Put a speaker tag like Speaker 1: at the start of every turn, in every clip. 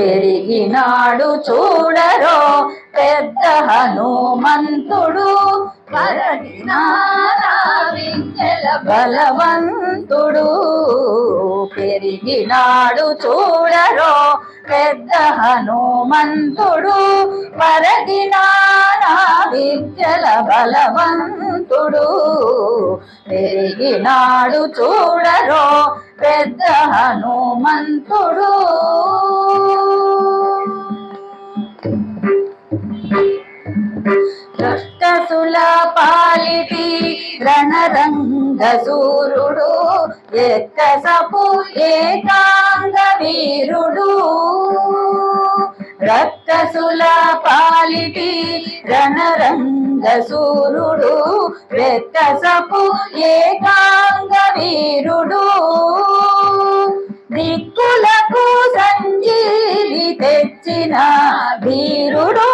Speaker 1: పెరిగినాడు చూడరో పెద్ద హనుమంతుడు విద్యల బలవంతుడు పెరిగినాడు చూడరో పెద్ద హనుమంతుడు పరగినానా విద్యల బలవంతుడు పెరిగినాడు చూడరో పెద్ద హనుమంతుడు రక్తసుల పాలిటి రణరంగ సూరుడు ఎక్కసపు ఏకాంగ వీరుడు రక్తసుల పాలిటి రణరంగ సూరుడు ఎక్కసపు ఏకాంగ వీరుడు దిక్కులకు సంజీవి తెచ్చిన వీరుడు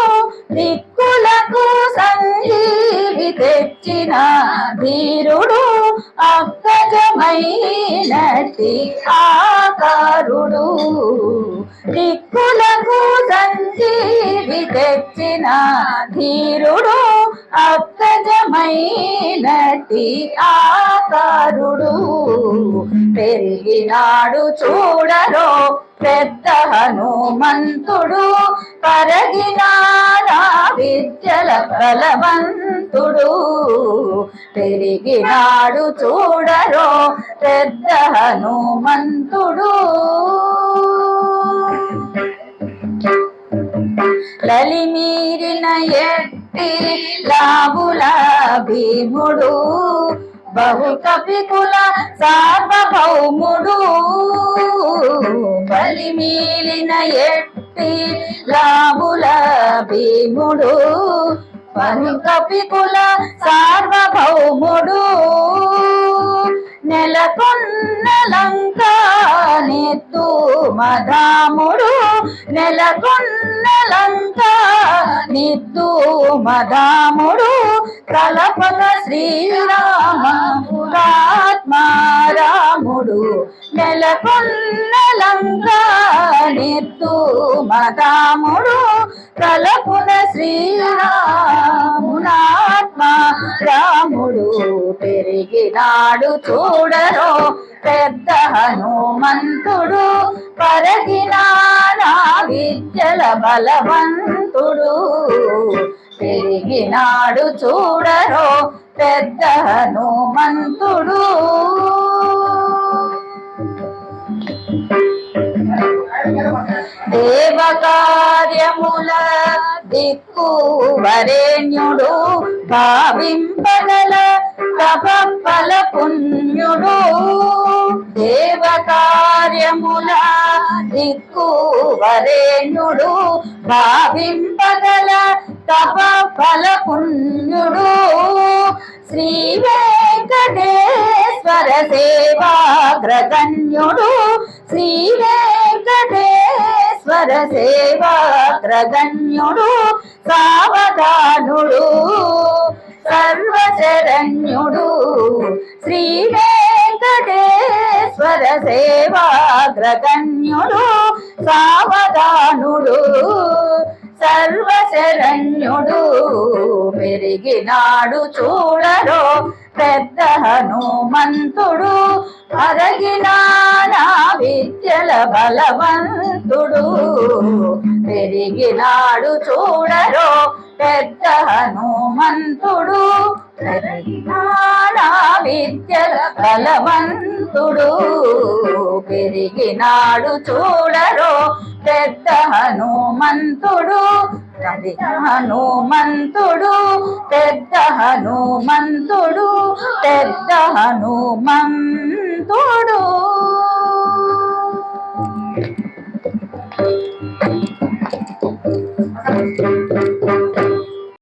Speaker 1: దిక్కులకు సంజీవి తెచ్చిన వీరుడు అక్కజమైనటి ఆకారుడు దిక్కులకు సంజీవి తెచ్చిన ధీరుడు అక్కజమైనటి ఆకారుడు పెరిగినాడు చూడరో పెద్ద హనుమంతుడు పరగినాడా విద్యల బలవంతుడు పెరిగినాడు చూడరో పెద్ద హనుమంతుడు లలిమీరిన ఎట్టి లాభుల భీముడు బహు కపికుల సార్వభౌముడు బలిమీలిన ఎట్టి లాభుల భీముడు బహు కపికుల సార్వభౌముడు నెలకొన్న లంక నెత్తు మధాముడు నెలకొన్న లంక నిత్తు మధాముడు కలపక శ్రీరాముడాత్మారాముడు నెలకొన్న లంక నిత్తు మధాముడు కలపున శ్రీరాముడాత్మారాముడు పెరిగినాడు చూడరో పెద్ద హనుమంతుడు పరగినానా విద్యల బలవంతుడు పెరిగినాడు చూడరో పెద్ద హనుమంతుడు దేవకార్యముల దిక్కు వరేణ్యుడు భావింపగల తపఫల పుణ్యుడు దేవకార్యముల దిక్కు వరేణ్యుడు భావింపగల తపఫల పుణ్యుడు శ్రీ వెంకటేశ్వర సేవాగ్రగణ్యుడు శ్రీ వెంకటేశ్వర సేవాగ్రగణ్యుడు సావధానుడు సర్వశరణ్యుడు శ్రీ వెంకటేశ్వర సేవాగ్రగణ్యుడు సావధానుడు సర్వశరణ్యుడు పెరిగినాడు చూడరో పెద్ద హనుమంతుడు అరగినానా విద్యల బలవంతుడు పెరిగినాడు చూడరో పెద్ద హనుమంతుడు పెరిగినానా విద్యల బలవంతుడు పెరిగినాడు చూడరో పెద్ద హనుమంతుడు హనుమంతుడు పెద్ద హనుమంతుడు పెద్ద హనుమంతుడు